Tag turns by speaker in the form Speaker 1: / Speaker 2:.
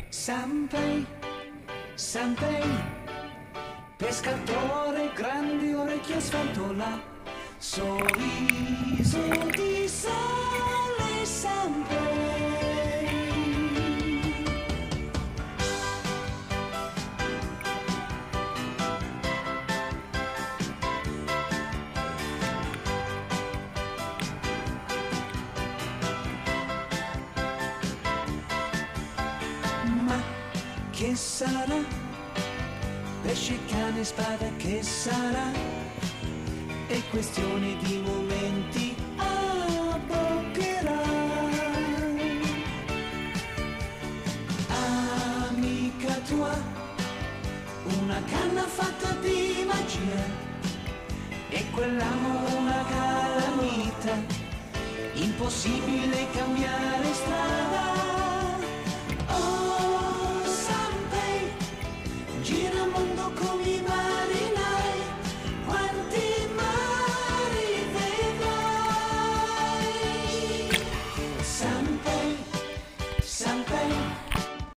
Speaker 1: Sanpei, Sanpei, pescatore, grandi orecchie sfantola, sorriso di sale, Sanpei. Ma che sarà? Pesce, cane, spada, che sarà? È questione di momenti, abboccherà. Amica tua, una canna fatta di magia, e quell'amo una calamita, impossibile cambiare strada.